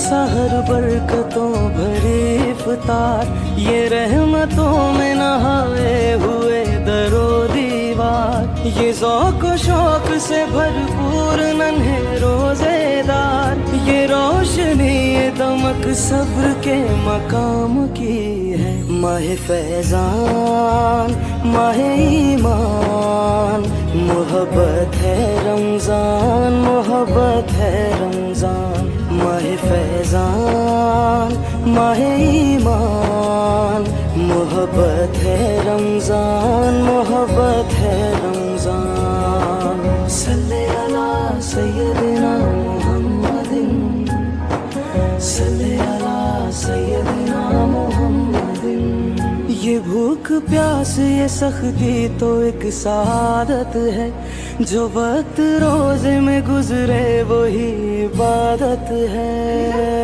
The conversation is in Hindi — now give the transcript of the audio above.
सहर बरकतों भरी इफ्तार, ये रहमतों में नहाए हुए दरो दीवार, ये ज़ौक़ शौक़ से भरपूर नन्हे रोज़ेदार, ये रोशनी ये दमक सब्र के मकाम की है। माह फैज़ान माह ईमान, मोहब्बत है रमज़ान, मोहब्बत है रमज़ान। माह फैज़ान माह ईमान, मोहब्बत है रमज़ान, मोहब्बत है रमज़ान। सल्ले अला सय्यदिना मुहम्मदिन, सल्ले अला सय्यदिना मुहम्मदिन। ये भूख प्यास ये सख्ती तो एक सादत है, जो वक्त रोज़े में गुजरे वही इबादत है।